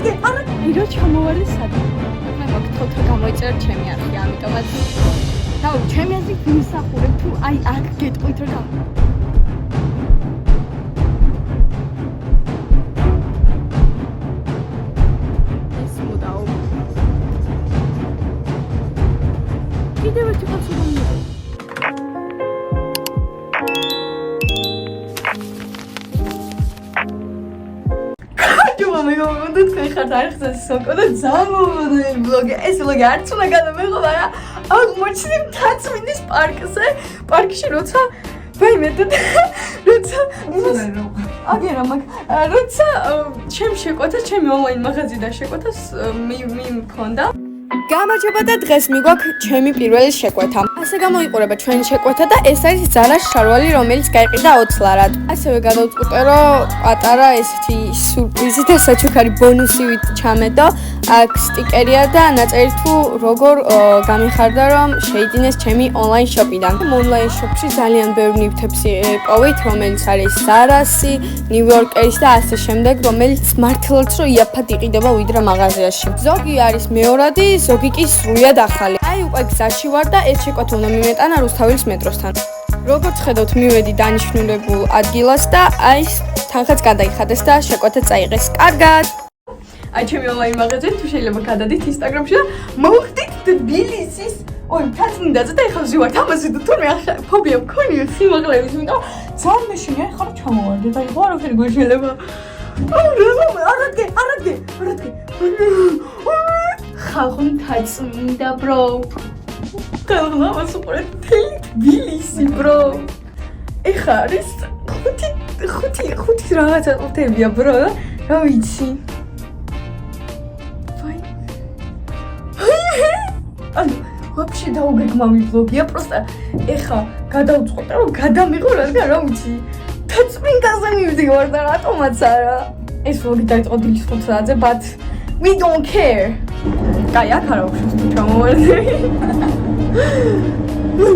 ირო ჩამოვარდი სად? მე მოგთხოვთ გამოიწეროთ ჩემი არხი, ამიტომაც და ჩემი აზრით ვიმსახურებ თუ აი აქ გეტყვით რომ ეს მოდაო. კიდევ ერთი კაცი მომიყვება. მე თქვენ ხართ არხზე სოკო და ზამოვდები ბლოგი. ეს ბლოგი არც უნდა გადამეღო, მაგრამ აღმოჩნდი მთაწმინდის პარკში როცა ვაიმედო როცა აგერა მაგ როცა ჩემ შეკვეთა ჩემი ონლაინ მაღაზიიდან შეკვეთას მიმქონდა. გამარჯობა და დღეს მიგვაქვს ჩემი პირველი შეკვეთა. ასე გამოიყურება ჩვენი შეკვეთა და ეს არის ზარას შარვალი, რომელიც გაიყიდა 20 ლარად. ასევე გადავწყვიტე რომ პატარა ესეთი სურპრიზი და საჩუქარი ბონუსივით ჩამედო. აქ სტიკერია და ნაწერი თუ როგორ გამიხარდა რომ შეიძინეს ჩემი ონლაინ შოპიდან. ონლაინ შოპში ძალიან ბევრ ნივთებს იპოვით, რომელიც არის ზარასი, ნიუ-იორკერის და ასე შემდეგ, რომელიც მართლაც რომ იაფად იყიდება ვიდრე მაღაზიაში. ზოგი არის მეორადი, ზოგი კი სრულიად ახალი. აი უკვე გზაში ვარ და ეს შეკვეთა უნდა მიმეტანა რუსთაველის მეტროსთან. როგორც ხედავთ, მივედი დანიშნულებულ ადგილას და აი თანხაც გადაიხადეს და შეკვეთა წაიღეს. კარგად. აი ჩემი ონლაინ მაღაზია თუ შეიძლება გადადით ინსტაგრამში და მოვხდით თბილისის მთაწმინდაზე და ეხლა ვზივართ ამაზე და თურმე ახლა ფობია მქონია სიმაღლეების, იმიტომ ძალიან მეშინია ეხლა რომ ჩამოვარდე და იღო არაფერი გვეშველება. არადგე. ხალხო მთაწმინდა bro. ხალხო ამას უყურეთ თბილისი bro. ეხლა არის ხუთი რაღაცა ყუთებია bro და რა ვიცი. вообще დაუგეგმავი ბლოგია, просто ეხა გადავწყვეტე რომ გადამიღო, რადგან რა ვიცი. თაწმინდაზე მივდივარ და რატომაც არა. ეს ბლოგი დაიწყო დილის 5 საათზე, but we don't care. კაი, აქ არა უშვეს თუ ჩამოვარდე.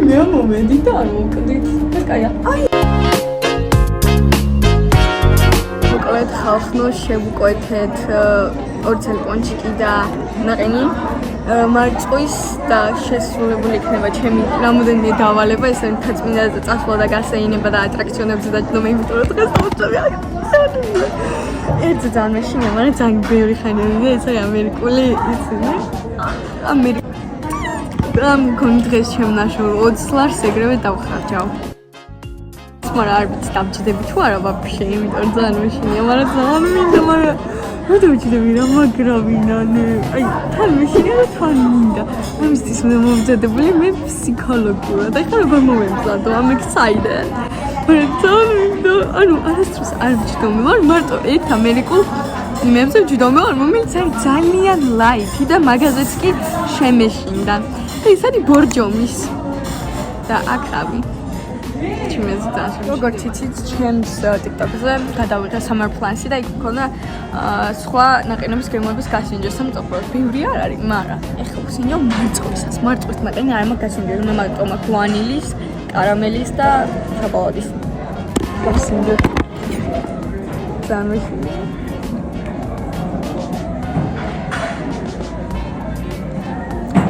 მე მომედი და არ მოვკდით. და კაია. აი. მოკლედ ხალხო შევუკვეთეთ 20 პონჩიკი და ნაყინი. მარწყვის და შესრულებული იქნება ჩემი რამოდენიმე დავალება, ეს არის მთაწმინდაზე წასვლა და გასეინება და ატრაქციონებზე დაჯდომა, იმიტომ რომ დღეს დავუწევი აქ. ეს ძალიან მეშინია, მაგრამ ძალიან ბევრი ხანი ვიდე, ეს არის ამერიკული იცი. და მგონი დღეს შემნაშორ 20 ლარს ეგრევე დავხარჯავ. მაგრამ არ ვიცი დავჭდები თუ არა ვაფშე, იმიტომ რომ ძალიან მეშინია, მაგრამ ძალიან მინდა, მაგრამ რა დავჭდები რა მაგრავინანე. აი თან მეშინია და თან მინდა. ამისთვის მე მომზადებული მე ფსიქოლოგიურად. აი ხარ როგორ მომემზადო ამ ექსაიდე. მაგრამ მინდა, ანუ არასდროს არ ვჭდომი, მაგრამ მარტო ერთ ამერიკულ იმებზე ვჭდომი, რომელიც არის ძალიან ლაითი და მაგაზეც კი შემეშინდა. ეს არის ბორჯომის და აქავი. როგორც იცით, ჩემს TikTok-ზე გადავიღე Summer Plans-ი და იქ მქონდა სხვა ნაყინების გემოების გასინჯა სამწუხაროდ ბევრი არ არის, მაგრამ ეხლა ვსინჯო მარწყვისას. მარწყვის ნაყინი არ მაქვს გასინჯა, უნდა მაგ ვანილის, კარამელის და შოკოლადის. ვსინჯო.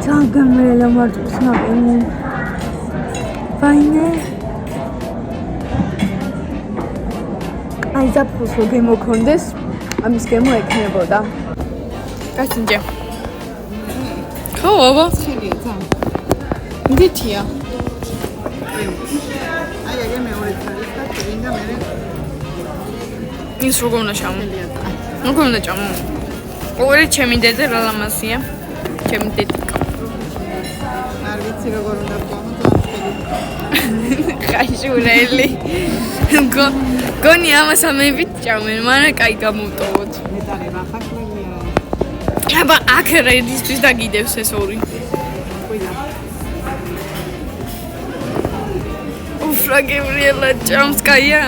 ძალიან გამერელა მარწყვის ნაყინი. ვაინე აი ზაფხულს რო გემოქონდეს, ამის გემო ეკნებოდა. გასინჯე. ხო, აბა. მდითია. აი აგე მეორე წელი და წინდა მე. ის როგორ უნდა ჩამო? როგორ უნდა ჩამო? ორი ჩემი დედა რა ლამაზია. ჩემი დედიკა. არ ვიცი როგორ უნდა ჩამო. ხაშურელი. გონი ამას ამებით ჭამენ, მაგრამ კაი გამოვტოვოთ. მეტარი რა ხაშურელია. აბა აქ რედისთვის დაგიდევს ეს ორი. ყვინა. უფრა გევრიელა ჭამს კაია.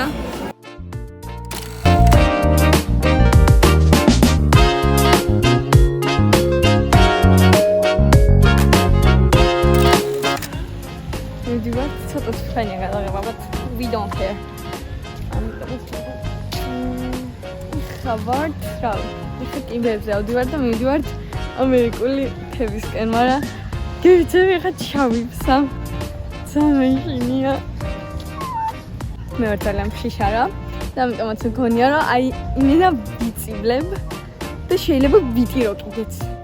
ცოტა ფენია გადაღება, but we don't care. ხავარ, ეხლა კიბეებზე ავდივარ და მივდივართ ამერიკული თებისკენ, მაგრამ გივიცემ ეხლა ჩავიფსა. სამეშინია. მე ვარ ძალიან ფშიშარა და ამიტომაც მგონია რომ აი იმენა ვიწივლებ და შეიძლება ვიტირო კიდეც.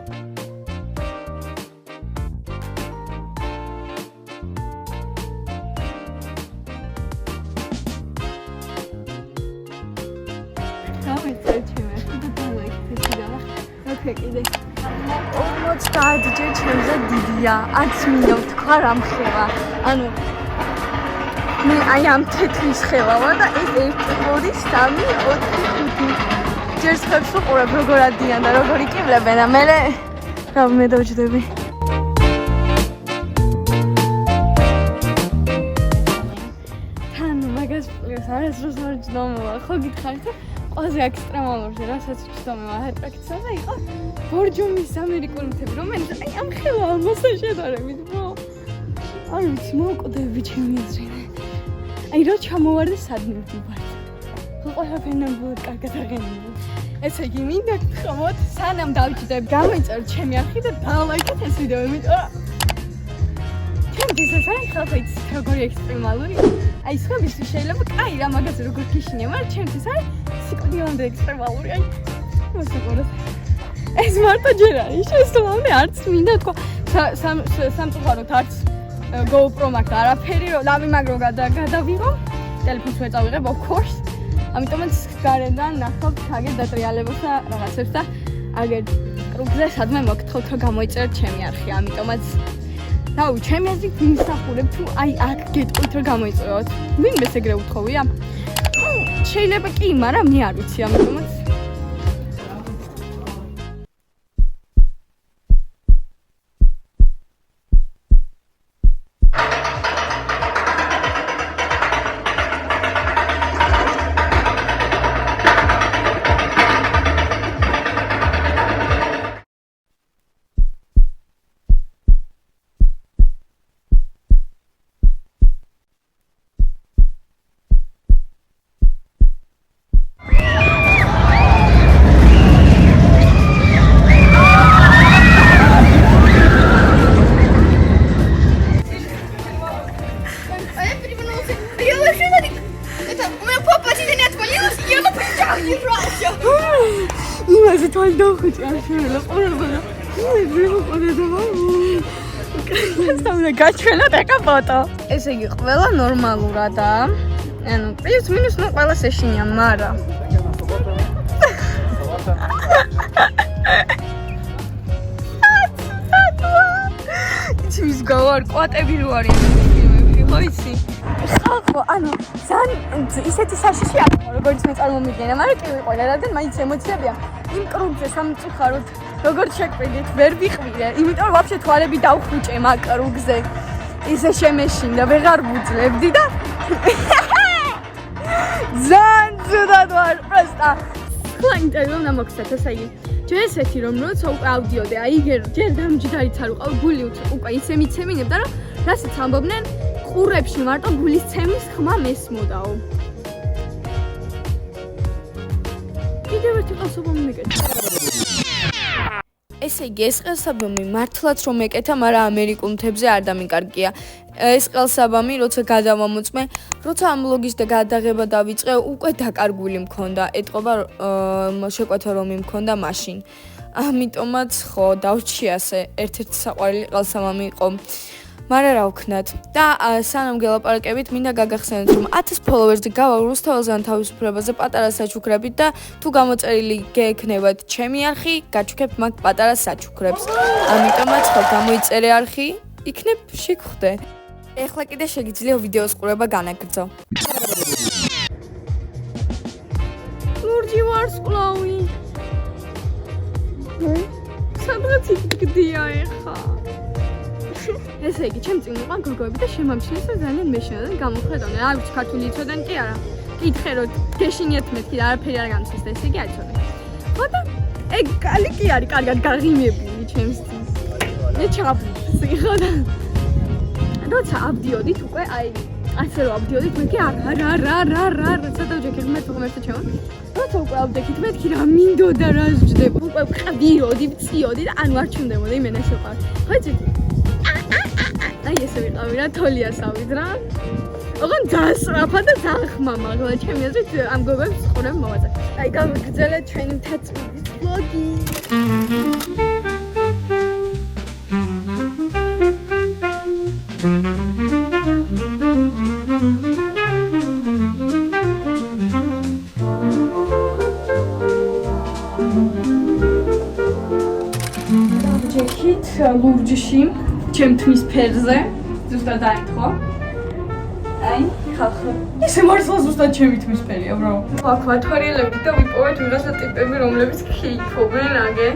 კიდე 50 ჯერ ჩემზე დიდია 10 მინდა ვთქვა რა მხევა ანუ მე აი ამ თეთრის ხევავა და ეს 1 2 3 4 5 ჯერ ხებს უყურებ როგორ ადიან და როგორ იკივლებენ და მე რა მე დავჭდები თან მაგას არასდროს არ ჯდომოა ხო გითხარით ყველაზე ექსტრემალურზე რასაც ვჩდომევა ატრაქციაზე იყო ბორჯომის ამერიკული მთები რომელიც აი ამ ხელა ამასთან შედარებით ბო არ ვიცი მოვკვდები ჩემი აზრით აი რო ჩამოვარდი სადმე ვდივართ ხო ყველაფერი ნამდვილად კარგად აღენინო ესე იგი მინდა გთხოვოთ სანამ დავჭდებ გამოიწეროთ ჩემი არხი და დალაიქეთ ეს ვიდეო იმიტომ რომ ჩემთვის ეს არის ხალხით როგორი ექსტრემალური აი სხვებისთვის შეიძლება კაი რა მაგაზე როგორ ქიშინია მაგრამ ჩემთვის არის სიკვდილამდე ექსტრემალური აი მოსაყურეთ ეს მარტო ჯერ არის შესწავლამდე არც მინდა თქვა სამწუხაროდ არც GoPro მაქვს არაფერი რომ დავიმაგრო გადავიღო ტელეფონს ვერ წავიღებ of course ამიტომაც გარედან ნახავთ აგერ დატრიალებებს და რაღაცებს და აგერ კრუგზე სადმე მოგთხოვთ რომ გამოიწეროთ ჩემი არხი ამიტომაც დაუ ჩემი აზრით ვიმსახურებ თუ აი აქ გეტყვით რომ გამოიწეროთ ვინმეს ეგრე უთხოვია შეიძლება კი მაგრამ მე არ ვიცი ამიტომაც იმაზე თვალ დავხვიჭი არ შეიძლება ყურებოდა სამდა გაჩვენოთ ეკა ფოტო ესე იგი ყველა ნორმალურადაა ანუ პლუს მინუს ნუ ყველა შეშინია მაგრამ ის გავარ კვატები რო არის ფილმებში ხო იცი ხო ანუ ზან ისეთი საშიში არ როგორც მე წარმომიდგენა მაგრამ კი ვიყოლე რადგან მაინც ემოციებია იმ კრუგზე სამწუხაროდ როგორ შეკვიდით ვერ ვიყვირე იმიტომ რომ ვაფშე თვალები დავხვიჭე მაგ კრუგზე ისე შემეშინდა ვეღარ ვუძლებდი და ზან ზუდად ვარ პროსტა ხო ინტერვიუ უნდა მოგცეთ ესე იგი ჯერ ესეთი რომ როცა უკვე ავდიოდე აი ჯერ დამჯდარიც არ უყავ გული უკვე ისე მიცემინებდა რომ რასაც ამბობდნენ ყურებში მარტო გულის ცემის ხმა მესმოდაო კიდევ ერთი ყელსაბამი მეკეთა ესე იგი ეს ყელსაბამი მართლაც რომ მეკეთა მაგრამ ამერიკულ მთებზე არ დამიკარგია ეს ყელსაბამი როცა გადავამოწმე როცა ამ ბლოგის და გადაღება დავიწყე უკვე დაკარგული მქონდა ეტყობა შეკვეთა რომ მქონდა მაშინ ამიტომაც ხო დავრჩი ასე ერთ-ერთი საყვარელი ყელსაბამი იყო მაგრამ რა ვქნათ და სანამ გელაპარაკებით მინდა გაგახსენოთ რომ 1000 ფოლოვერსი გავა რუსთაველზე თავისუფლებაზე პატარა საჩუქრებით და თუ გამოწერილი გექნებათ ჩემი არხი გაჩუქებთ მაგ პატარა საჩუქრებს ამიტომაც ხო გამოიწერე არხი იქნებ შეგხვდე ეხლა კიდე შეგიძლია ვიდეოს ყურება განაგრძო ლურჯი ვარსკვლავი სადღაც იქ-გდია ეხა ესე იგი, ჩემ წინ იყო გოგოები და შემამჩნიეს და ძალიან მეშინოდა და გამოხედავდნენ. არ ვიცი, ქართული იცოდენ კი არა. კითხე რომ გეშინიათ მეთქი და არაფერი არ გამცეს და ესე იგი არ იცოდნენ. ხო და ეგ კალი კი არის კარგად გაღიმებული ჩემს წინ. მე ჩავფიქრე ხო და როცა ავდიოდით უკვე აი ასე რომ ავდიოდით მე კი არა ცოტა ვჯექი მე თქომერთა ჩემო როცა უკვე ავდექით მეთქი რა მინდოდა რა ვждებ უკვე ვყავდიოდი ვწიოდი და ანუ არ ჩუნდებოდა იმენა შეყავ ხო იცი აი ესე ვიყავი რა თოლიასავით რა ოღონ დასრაფა და ზახმა მაგლა ჩემი აზრით ამ გოგოებს ხურებ მოვაწე აი გავგრძელეთ ჩვენი მთაწმინდის ბლოგი ჯექით ლურჯში ჩემთვის ფერზე ზუსტად დაითხო აი ხალხო ისე მართლა ზუსტად ჩემი თმის ფერია ბრო აქ ვათვალიერებთ და ვიპოვეთ ვიღაცა ტიპები რომლებიც ქეიფობენ აგე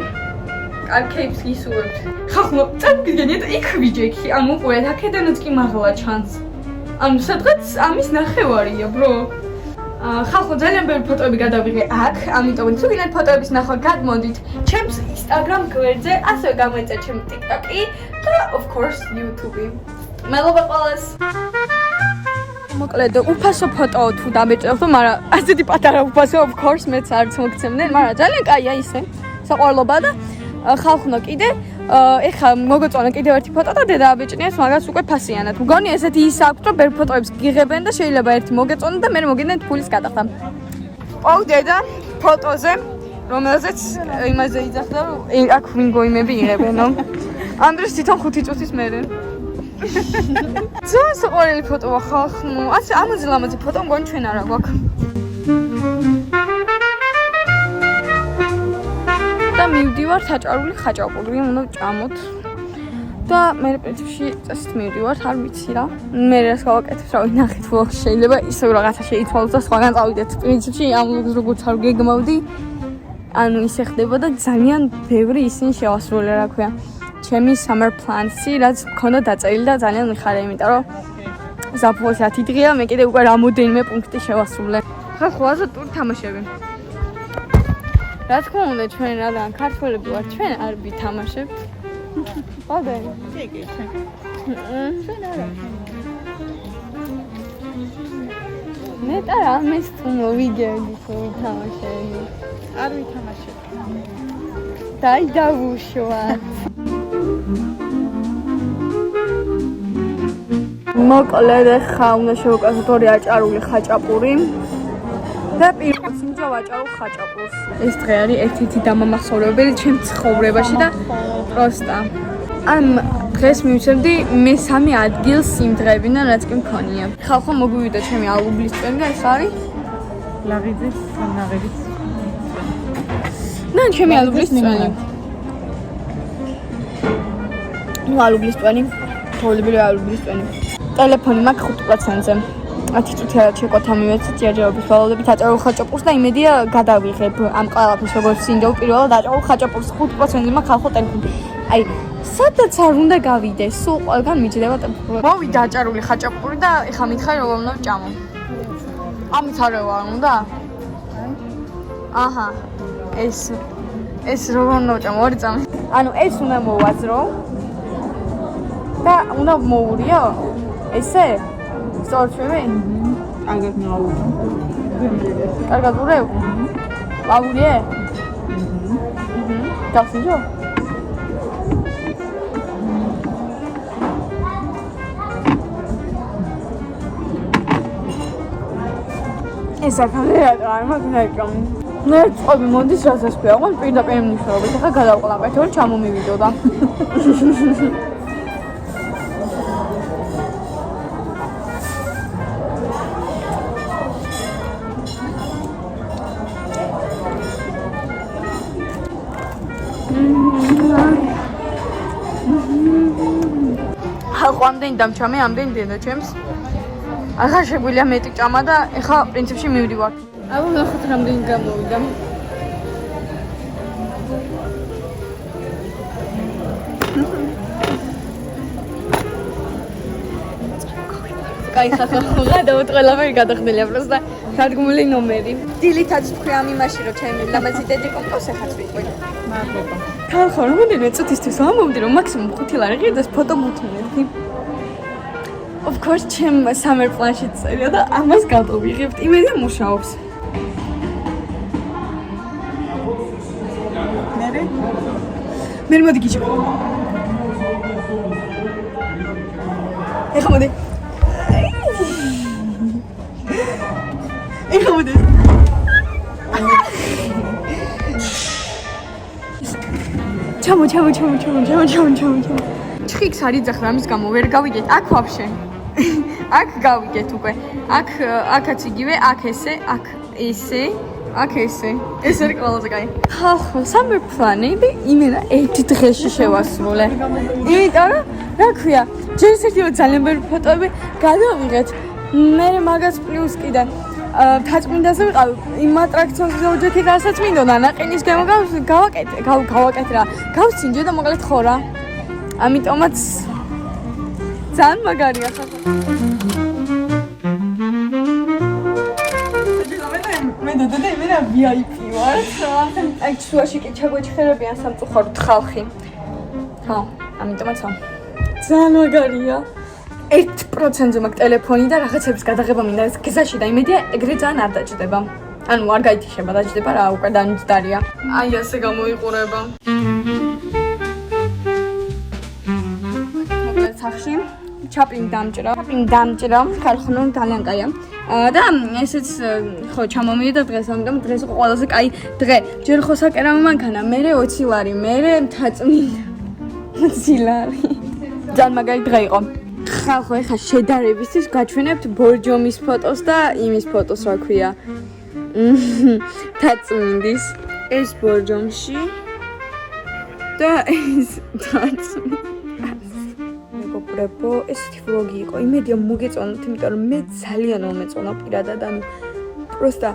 არ ქეიფს ისურვებთ ხალხო წაგიგენიათ იქ ვიჯექი ანუ უყურეთ აქედანაც კი მაღლა ჩანს ანუ სადღაც ამის ნახევარია ბრო ხალხო ძალიან ბევრი ფოტოები გადავიღე აქ ამიტომ თუ გინდათ ფოტოების ნახვა გადმოდით ჩემს Instagram გვერდზე ასევე გამოიწერეთ ჩემი TikTok-ი და of course YouTube-ი მადლობა ყველას მოკლედ უფასო ფოტო თუ დამეჭერებთ მაგრამ ასეთი პატარა უფასო of course მეც არც მოგცემდნენ მაგრამ ძალიან კაია ისე საყვარლობა და ხალხო კიდე ეხა მოგეწონა კიდევ ერთი ფოტო და დედა აბეჭნიეს მაგას უკვე ფასიანად მგონი ესეთი ის აქვს რომ ბევრ ფოტოებს გიღებენ და შეიძლება ერთი მოგეწონოთ და მე მოგინდეთ ფულის გადახდა ო დედა ფოტოზე რომელზეც იმაზე იძახდა რომ აქ ვინგოიმები იღებენო ანდრეს თვითონ 5 წუთის მერე ძალიან საყვარელი ფოტოა ხალხო ასე ამაზე ლამაზი ფოტო მგონი ჩვენ არა გვაქვს და მივდივართ აჭარული ხაჭაპური უნდა ვჭამოთ და მე პრინციპში წესით მივდივართ არ ვიცი რა მე რას გავაკეთებ რა ვინახეთ vlog-ში შეიძლება ისევ რაღაცა შეიცვალოს და სხვაგან წავიდეთ პრინციპში ამ vlog-ს როგორც არ გეგმავდი ანუ ისე ხდება და ძალიან ბევრი ისინი შევასრულე რა ქვია ჩემი summer plans-ი რაც მქონდა დაწერილი და ძალიან მიხარია იმიტომ რომ ზაფხულს 10 დღეა მე კიდე უკვე რამოდენიმე პუნქტი შევასრულე ხა ხვაზე ტური თამაშები რა თქმა უნდა ჩვენ რადგან ქართველები ვართ ჩვენ არ ვითამაშებთ ბადე კი ჩვენ არა ნეტა რამეს თუ მოვიგებდი თუ ვითამაშები არ ვითამაშებ დაი დავუშვათ მოკლედ ხა უნდა შევუკეთოთ ორი აჭარული ხაჭაპური და პირველს მივიდა ვაჭარულ ხაჭაპურს. ეს დღე არის ერთ-ერთი დამამახსოვრებელი ჩემ ცხოვრებაში და პროსტა. ამ დღეს მივცემდი მესამე ადგილს იმ დღეებიდან, რაც კი მქონია. ხალხო მოგვივიდა ჩემი ალუბლის წვენი და ეს არის ლაღიძის ნაღების. და ჩემი ალუბლის წვენი. ნუ ალუბლის წვენი, თოლებრივი ალუბლის წვენი. ტელეფონი მაქვს 5%-ზე. 10 წუთი შეკვეთა მივეცეთ ჯერჯერობით ვალოდებით აჭარულ ხაჭაპურს და იმედია გადავიღებ ამ ყველაფერს როგორც სინდო პირველად აჭარულ ხაჭაპურს 5%-ზე მაქვს ხალხო ტელეფონი. აი, სადაც არ უნდა გავიდე, სულ ყველგან მიჭდება ტელეფონი. მოვიდა აჭარული ხაჭაპური და ეხლა მითხარი როგორ უნდა ვჭამო. ამით არ უნდა? აჰა. ეს როგორ უნდა ვჭამო? ორი წამი. ანუ ეს უნდა მოვაზრო. და უნდა მოურიო? ესე? სწორად შევე? კარგად მოვაურო. კარგად ურევ? აურიე? გასინჯო? ეს აქამდე არ მაგნაიკამ. მე წობი მოდის რასაც ქვია, ოღონდ პირდაპირ მნიშვნელობით. ახლა გადავყლავ, თორე ჩამომივიდოდა. ამდენი დამჩამე, ამდენი დედა ჩემს. ახლა შეგვიძლია მეტი ჭამა და ეხლა პრინციპში მივდივარ. აბა ნახოთ რამდენი გამოვიდა. კაი ხახა გადავთ ყველაფერი გადახდელია პროსტა სადგმული ნომერი. დილითაც თქვი ამ იმაში რომ ჩემი ლამაზი დედი კომპოს ეხაც ვიყვი. მადლობა. ხალხო რამდენი წუთისთვის ამბობდი რომ მაქსიმუმ 5 ლარი ღირდეს ფოტო მუთმენდი. of course ჩემ summer plan-ში წერია და ამას გავტოვიღებთ. იმედი მუშაობს. მე მოდი გიჩო. ეხლა მოდი. ეხლა მოდი. ჩამო. ჩხიქს არის ძახლა ამის გამო ვერ გავიგეთ. აქ ვაფშე. აქ გავიგეთ უკვე. აქაც იგივე, აქ ესე, აქ ესე. აქ ესე. ეს არის ყველაზე კაი. ხალხო, summer plan-ები იმენა ერთ დღეში შევასრულე. იმიტომ რომ რა ქვია, ჯერ ისეთი ძალიან ბევრი ფოტოები გადავიღეთ. მე მაგას პლუს კიდე თაწმინდაზე ვიყავ იმ ატრაქციონზე ოჯახი რასაც მინდოდა ნაყინის გამო გავაკეთე რა. გავსინჯე და მოკლედ ხო რა. ამიტომაც ძალიან მაგარია ხალხო. მე და იმენა VIP ვარ. აი შუაში კი ჩაგვეჩხერებიან სამწუხაროდ ხალხი. ხო, ამიტომაც ძალიან მაგარია. 1%-ზე მაგ ტელეფონი და რაღაცების გადაღება მინდა ეს გზაში და იმედია ეგრე ძალიან არ დაჭდება. ანუ არ გაითიშება, დაჭდება რა, უკვე დამჯდარია. აი ასე გამოიყურება. მოკლედ სახში ჩაპლინი დამჭრა, ხალხო ძალიან კაია. და ესეც ხო ჩამომივიდა დღეს, ამიტომ დღეს იყო ყველაზე კაი დღე. ჯერ ხო საკერავი მანქანა, მერე 20 ლარი, მერე თაწმინდა 20 ლარი. ძალიან მაგარი დღე იყო. ხალხო, ეხლა შედარებისთვის გაჩვენებთ ბორჯომის ფოტოს და იმის ფოტოს, რა ქვია. თაწმინდის. ეს ბორჯომში და ეს თაწმინდას. მეგობრებო, ესეთი ვლოგი იყო. იმედია მოგეწონათ, იმიტომ რომ მე ძალიან მომეწონა პირადად, ანუ პროსტა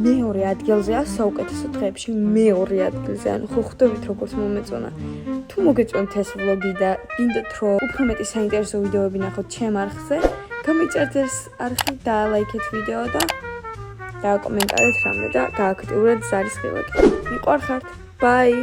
მეორე ადგილზეა საუკეთესო დღეებში, მეორე ადგილზე, ანუ ხო ხვდებით როგორც მომეწონა. თუ მოგეწონთ ეს ვლოგი და გინდათ რომ უფრო მეტი საინტერესო ვიდეოები ნახოთ ჩემ არხზე, გამიწერთ ეს არხი და ლაიქეთ ვიდეო და დააკომენტარეთ რამე და გააქტიურეთ ზარის ღილაკი. მიყვარხართ. ბაი.